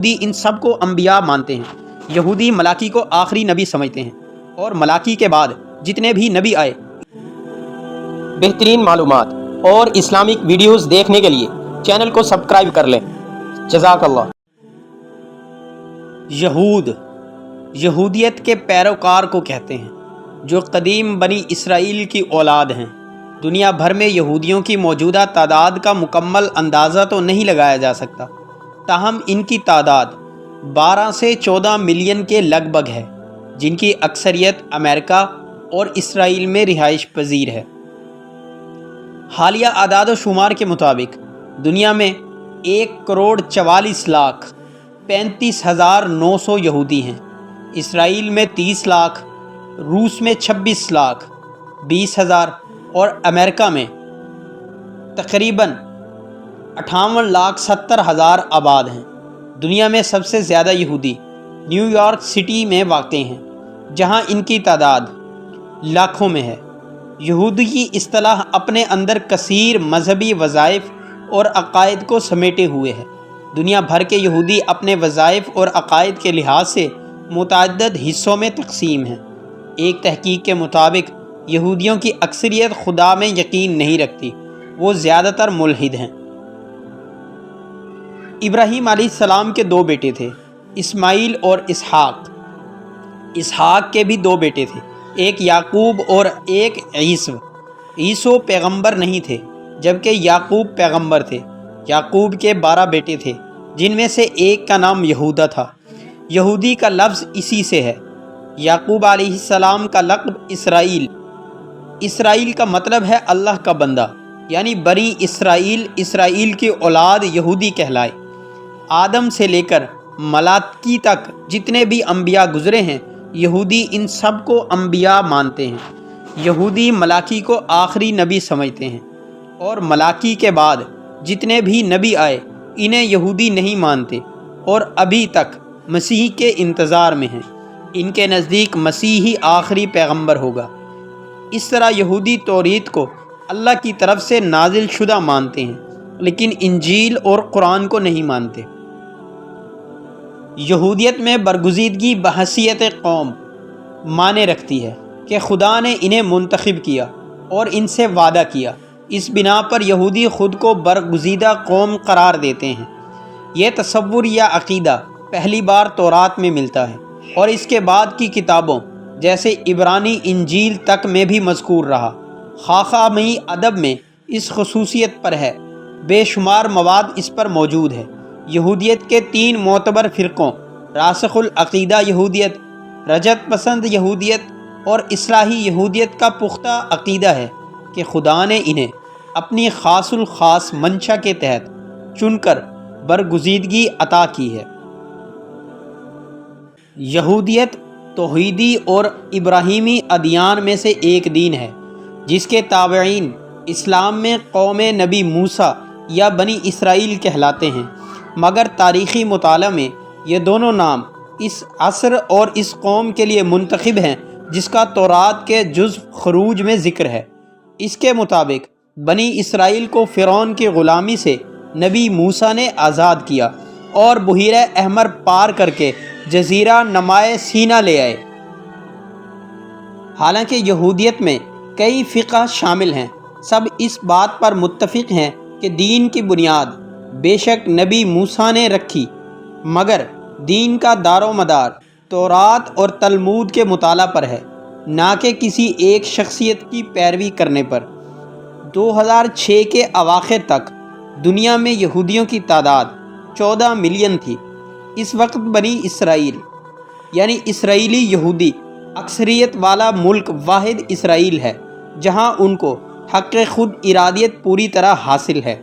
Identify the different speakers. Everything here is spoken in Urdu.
Speaker 1: یہودی ان سب کو انبیاء مانتے ہیں۔ یہودی ملاکی کو آخری نبی سمجھتے ہیں اور ملاکی کے بعد جتنے بھی نبی آئے۔
Speaker 2: بہترین معلومات اور اسلامک ویڈیوز دیکھنے کے لیے چینل کو سبسکرائب کر لیں۔ جزاک اللہ۔
Speaker 1: یہودیت کے پیروکار کو کہتے ہیں جو قدیم بنی اسرائیل کی اولاد ہیں۔ دنیا بھر میں یہودیوں کی موجودہ تعداد کا مکمل اندازہ تو نہیں لگایا جا سکتا، تاہم ان کی تعداد 12 سے 14 ملین کے لگ بھگ ہے، جن کی اکثریت امریکہ اور اسرائیل میں رہائش پذیر ہے۔ حالیہ اعداد و شمار کے مطابق دنیا میں 1,44,35,900 یہودی ہیں۔ اسرائیل میں 30 لاکھ، روس میں 26 لاکھ 20,000 اور امریکہ میں تقریباً 58,70,000 آباد ہیں۔ دنیا میں سب سے زیادہ یہودی نیو یارک سٹی میں واقع ہیں، جہاں ان کی تعداد لاکھوں میں ہے۔ یہودی کی اصطلاح اپنے اندر کثیر مذہبی وظائف اور عقائد کو سمیٹے ہوئے ہے۔ دنیا بھر کے یہودی اپنے وظائف اور عقائد کے لحاظ سے متعدد حصوں میں تقسیم ہیں۔ ایک تحقیق کے مطابق یہودیوں کی اکثریت خدا میں یقین نہیں رکھتی، وہ زیادہ تر ملحد ہیں۔ ابراہیم علیہ السلام کے 2 بیٹے تھے، اسماعیل اور اسحاق۔ اسحاق کے بھی 2 بیٹے تھے، ایک یعقوب اور ایک عیسو۔ عیسو پیغمبر نہیں تھے، جبکہ یعقوب پیغمبر تھے۔ یعقوب کے 12 بیٹے تھے، جن میں سے ایک کا نام یہودا تھا۔ یہودی کا لفظ اسی سے ہے۔ یعقوب علیہ السلام کا لقب اسرائیل۔ اسرائیل کا مطلب ہے اللہ کا بندہ، یعنی بنی اسرائیل، اسرائیل کی اولاد یہودی کہلائے۔ آدم سے لے کر ملاکی تک جتنے بھی انبیاء گزرے ہیں، یہودی ان سب کو انبیاء مانتے ہیں۔ یہودی ملاکی کو آخری نبی سمجھتے ہیں اور ملاکی کے بعد جتنے بھی نبی آئے انہیں یہودی نہیں مانتے اور ابھی تک مسیح کے انتظار میں ہیں۔ ان کے نزدیک مسیح ہی آخری پیغمبر ہوگا۔ اس طرح یہودی توریت کو اللہ کی طرف سے نازل شدہ مانتے ہیں، لیکن انجیل اور قرآن کو نہیں مانتے۔ یہودیت میں برگزیدگی بحیثیت قوم معنی رکھتی ہے کہ خدا نے انہیں منتخب کیا اور ان سے وعدہ کیا۔ اس بنا پر یہودی خود کو برگزیدہ قوم قرار دیتے ہیں۔ یہ تصور یا عقیدہ پہلی بار تورات میں ملتا ہے اور اس کے بعد کی کتابوں جیسے عبرانی انجیل تک میں بھی مذکور رہا۔ خاقانی ادب میں اس خصوصیت پر ہے، بے شمار مواد اس پر موجود ہے۔ یہودیت کے 3 معتبر فرقوں راسخ العقیدہ یہودیت، رجعت پسند یہودیت اور اصلاحی یہودیت کا پختہ عقیدہ ہے کہ خدا نے انہیں اپنی خاص الخاص منشا کے تحت چن کر برگزیدگی عطا کی ہے۔ یہودیت توحیدی اور ابراہیمی ادیان میں سے ایک دین ہے، جس کے تابعین اسلام میں قوم نبی موسیٰ یا بنی اسرائیل کہلاتے ہیں، مگر تاریخی مطالعہ میں یہ دونوں نام اس عصر اور اس قوم کے لیے منتخب ہیں جس کا تورات کے جزء خروج میں ذکر ہے۔ اس کے مطابق بنی اسرائیل کو فرعون کی غلامی سے نبی موسیٰ نے آزاد کیا اور بحیرہ احمر پار کر کے جزیرہ نمائے سینا لے آئے۔ حالانکہ یہودیت میں کئی فقہ شامل ہیں، سب اس بات پر متفق ہیں کہ دین کی بنیاد بے شک نبی موسیٰ نے رکھی، مگر دین کا دار و مدار تورات اور تلمود کے مطالعہ پر ہے، نہ کہ کسی ایک شخصیت کی پیروی کرنے پر۔ 2006 کے اواخر تک دنیا میں یہودیوں کی تعداد 14 ملین تھی۔ اس وقت بنی اسرائیل یعنی اسرائیلی یہودی اکثریت والا ملک واحد اسرائیل ہے، جہاں ان کو حق خود ارادیت پوری طرح حاصل ہے۔